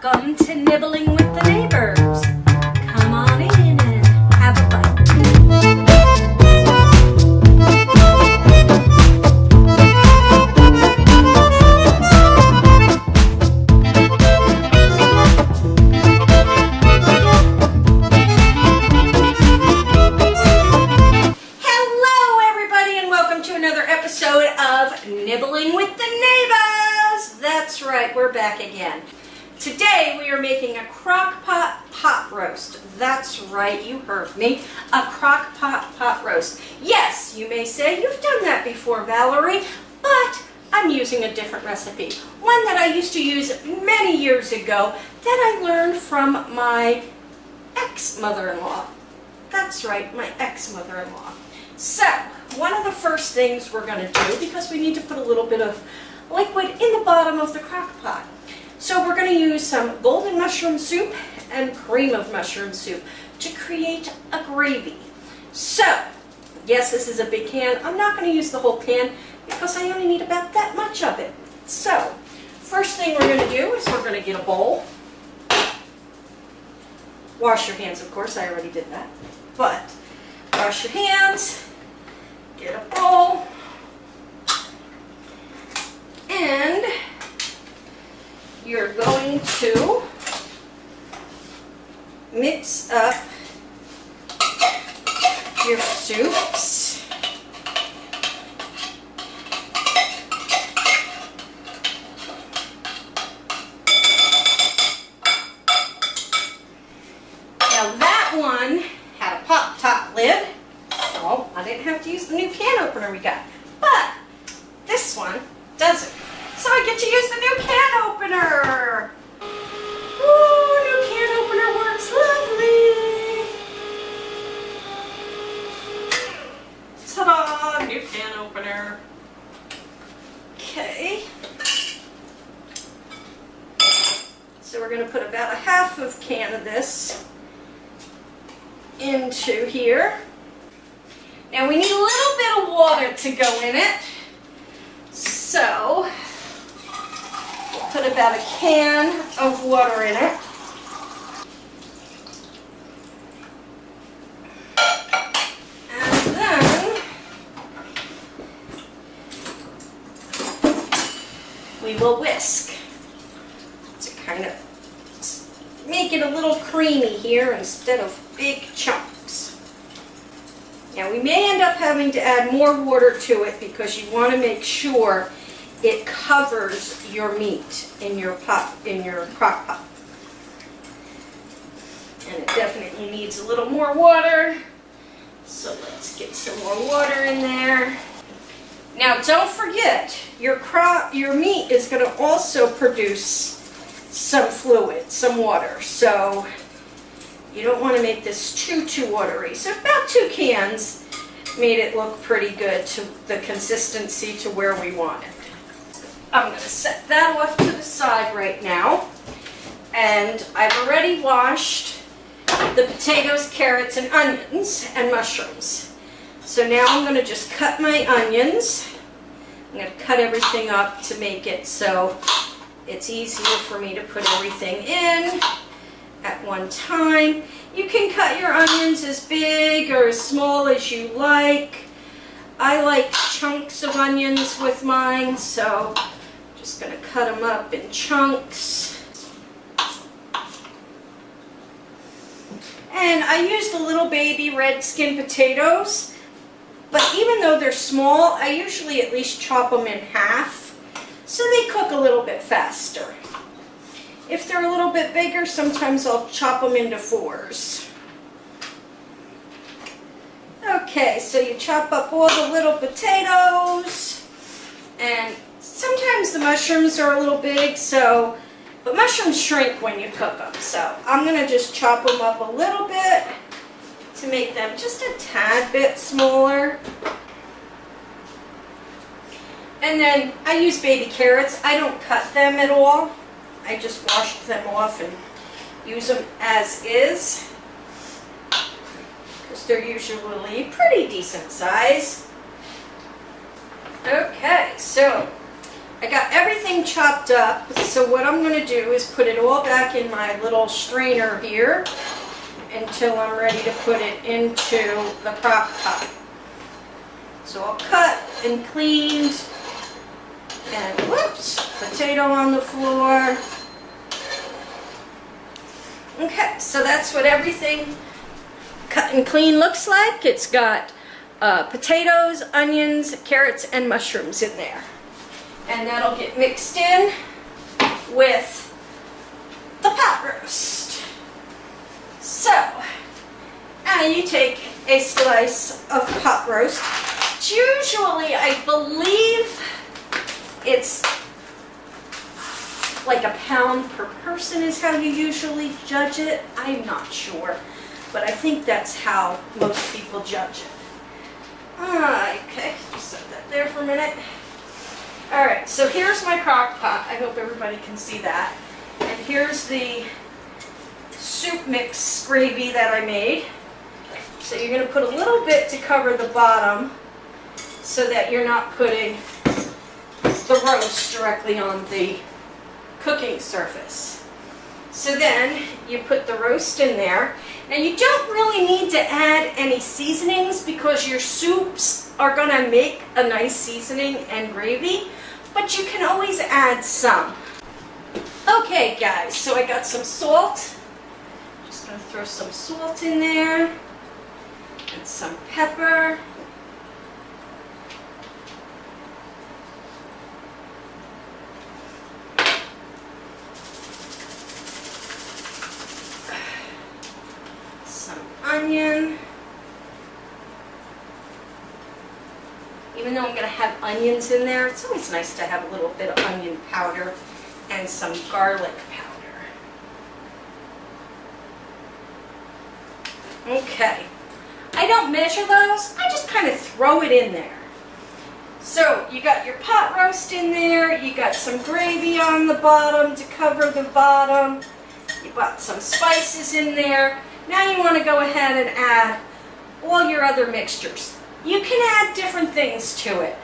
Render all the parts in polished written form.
Welcome to Nibbling with the Neighbors. Come on in and have a bite. Hello everybody and welcome to another episode of Nibbling with the Neighbors. That's right, we're back again. Today we are making a crock pot roast. That's right, you heard me. A crock pot roast. Yes, you may say you've done that before, Valerie, but I'm using a different recipe. One that I used to use many years ago that I learned from my ex-mother-in-law. That's right, my ex-mother-in-law. So, one of the first things we're going to do, because we need to put a little bit of liquid in the bottom of the crock pot. So we're going to use some golden mushroom soup and cream of mushroom soup to create a gravy. So, yes, this is a big can. I'm not going to use the whole can because I only need about that much of it. So, first thing we're going to do is we're going to get a bowl. Wash your hands, of course, I already did that. But, wash your hands, get a bowl, and you're going to mix up your soups. Now that one had a pop-top lid, so I didn't have to use the new can opener we got. But this one doesn't. So I get to use the new can opener. Ooh, new can opener works lovely. Ta-da, new can opener. Okay. So we're going to put about a half of can of this into here. Now we need a little bit of water to go in it. So put about a can of water in it. And then we will whisk to kind of make it a little creamy here instead of big chunks. Now we may end up having to add more water to it because you want to make sure it covers your meat in your pot, in your crock pot. And it definitely needs a little more water. So let's get some more water in there. Now don't forget, your meat is going to also produce some fluid, some water. So you don't want to make this too watery. So about 2 cans made it look pretty good to the consistency to where we want it. I'm going to set that off to the side right now. And I've already washed the potatoes, carrots, and onions, and mushrooms. So now I'm going to just cut my onions. I'm going to cut everything up to make it so it's easier for me to put everything in at one time. You can cut your onions as big or as small as you like. I like chunks of onions with mine, so just going to cut them up in chunks. And I used the little baby red skin potatoes, but even though they're small, I usually at least chop them in half so they cook a little bit faster. If they're a little bit bigger, sometimes I'll chop them into 4s. Okay, so you chop up all the little potatoes, and sometimes the mushrooms are a little big, but mushrooms shrink when you cook them. So I'm going to just chop them up a little bit to make them just a tad bit smaller. And then I use baby carrots. I don't cut them at all. I just washed them off and use them as is, because they're usually pretty decent size. Okay, so I got everything chopped up, so what I'm going to do is put it all back in my little strainer here until I'm ready to put it into the crock pot. So all cut and cleaned, and whoops, potato on the floor. Okay, so that's what everything cut and clean looks like. It's got potatoes, onions, carrots, and mushrooms in there. And that'll get mixed in with the pot roast. So, now you take a slice of pot roast. It's usually, I believe, it's like a pound per person is how you usually judge it. I'm not sure, but I think that's how most people judge it. Okay, just set that there for a minute. Alright, so here's my crock pot. I hope everybody can see that. And here's the soup mix gravy that I made. So you're going to put a little bit to cover the bottom so that you're not putting the roast directly on the cooking surface. So then you put the roast in there. Now you don't really need to add any seasonings because your soups are going to make a nice seasoning and gravy, but you can always add some. Okay guys, so I got some salt. Just going to throw some salt in there and some pepper. Onion. Even though I'm going to have onions in there, it's always nice to have a little bit of onion powder and some garlic powder. Okay. I don't measure those, I just kind of throw it in there. So you got your pot roast in there, you got some gravy on the bottom to cover the bottom, you got some spices in there. Now you want to go ahead and add all your other mixtures. You can add different things to it.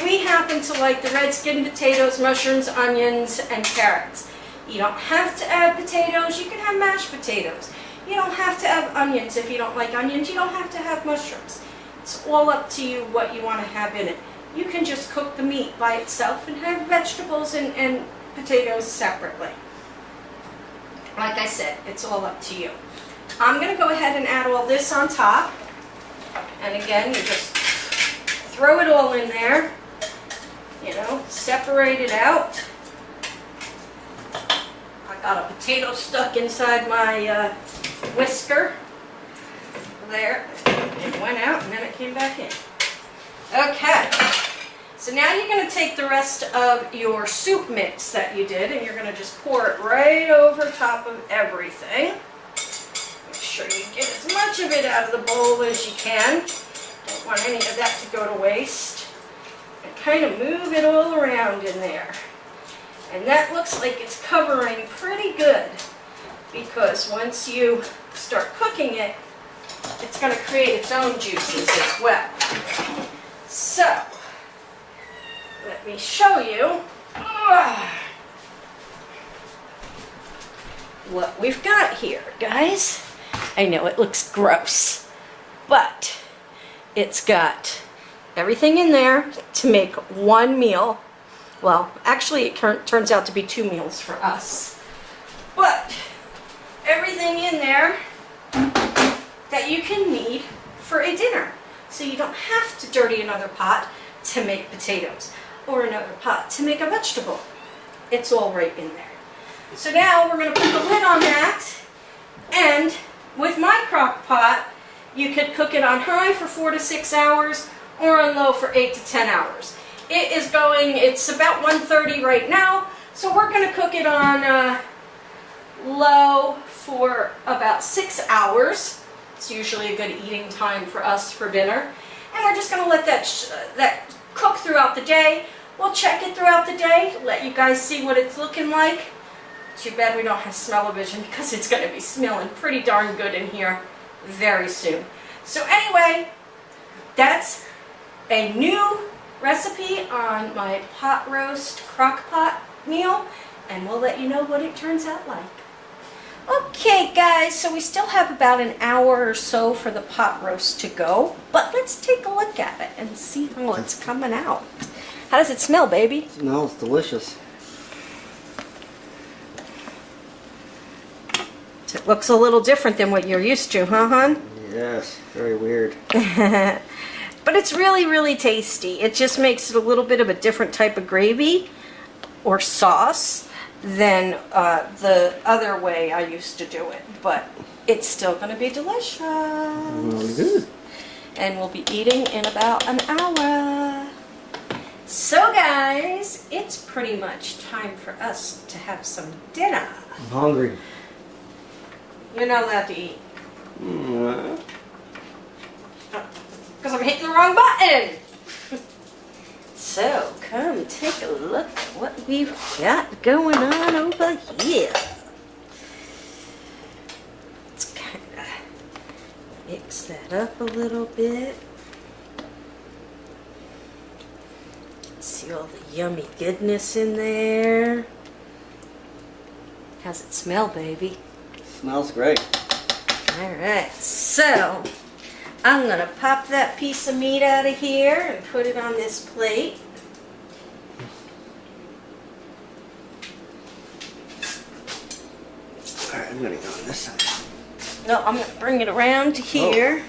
We happen to like the red skin potatoes, mushrooms, onions, and carrots. You don't have to add potatoes, you can have mashed potatoes. You don't have to have onions if you don't like onions, you don't have to have mushrooms. It's all up to you what you want to have in it. You can just cook the meat by itself and have vegetables and potatoes separately. Like I said, it's all up to you. I'm going to go ahead and add all this on top. And again, you just throw it all in there. You know, separate it out. I got a potato stuck inside my whisker. There. It went out and then it came back in. Okay. So now you're going to take the rest of your soup mix that you did and you're going to just pour it right over top of everything. Make sure you get as much of it out of the bowl as you can. Don't want any of that to go to waste. And kind of move it all around in there. And that looks like it's covering pretty good because once you start cooking it, it's going to create its own juices as well. So, let me show you what we've got here, guys. I know it looks gross, but it's got everything in there to make one meal. Well, actually it turns out to be 2 meals for us. But everything in there that you can need for a dinner. So you don't have to dirty another pot to make potatoes or another pot to make a vegetable. It's all right in there. So now we're going to put the lid on that, and with my crock pot, you could cook it on high for 4 to 6 hours or on low for 8 to 10 hours. It's about 1:30 right now, so we're going to cook it on low for about 6 hours. It's usually a good eating time for us for dinner. And we're just going to let that cook throughout the day. We'll check it throughout the day, let you guys see what it's looking like. Too bad we don't have smell-o-vision because it's going to be smelling pretty darn good in here very soon. So anyway, that's a new recipe on my pot roast crock pot meal, and we'll let you know what it turns out like. Okay guys, so we still have about an hour or so for the pot roast to go, but let's take a look at it and see how it's coming out. How does it smell, baby? It smells delicious. It looks a little different than what you're used to, huh, hon? Yes, very weird. But it's really, really tasty. It just makes it a little bit of a different type of gravy or sauce than the other way I used to do it. But it's still going to be delicious. Really good. And we'll be eating in about an hour. So guys, it's pretty much time for us to have some dinner. I'm hungry. You're not allowed to eat. Mm. Because I'm hitting the wrong button. So, come take a look at what we've got going on over here. Let's kind of mix that up a little bit. See all the yummy goodness in there. How's it smell, baby? Smells great. Alright, so I'm going to pop that piece of meat out of here and put it on this plate. Alright, I'm going to go on this side. No, I'm going to bring it around to here.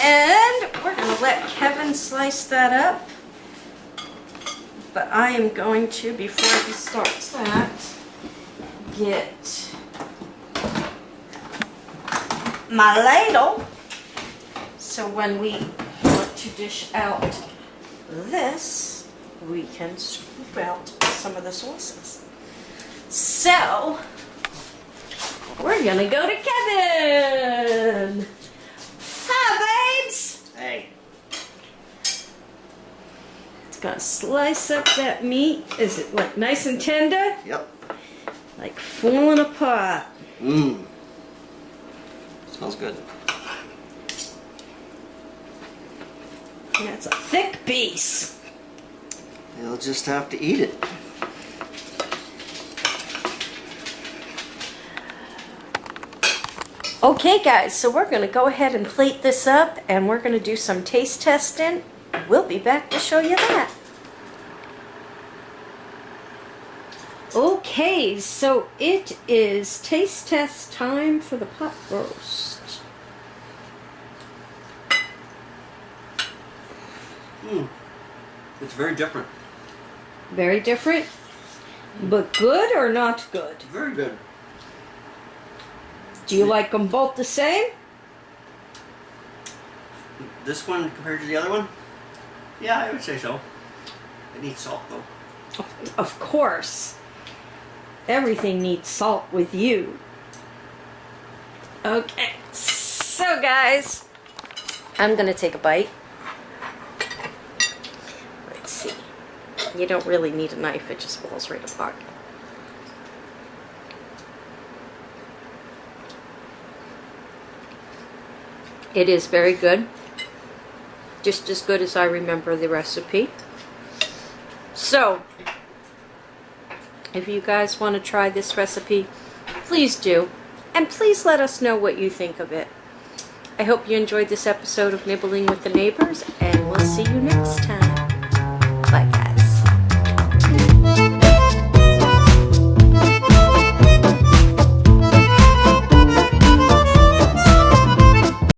And we're going to let Kevin slice that up. But I am going to, before he starts that, get my ladle. So when we want to dish out this, we can scoop out some of the sauces. So, we're going to go to Kevin. Hi, babes. Hey. It's going to slice up that meat. Is it like nice and tender? Yep. Like falling apart. Mmm. Smells good. And that's a thick piece. You'll just have to eat it. Okay guys, so we're going to go ahead and plate this up and we're going to do some taste testing. We'll be back to show you that. Okay, so it is taste test time for the pot roast. It's very different. Very different, but good or not good? Very good. Do you like them both the same? This one compared to the other one? Yeah, I would say so. It needs salt though. Of course. Everything needs salt with you. Okay, so guys, I'm going to take a bite. Let's see. You don't really need a knife, it just falls right apart. It is very good. Just as good as I remember the recipe. So, if you guys want to try this recipe, please do. And please let us know what you think of it. I hope you enjoyed this episode of Nibbling with the Neighbors, and we'll see you next time. Bye, guys.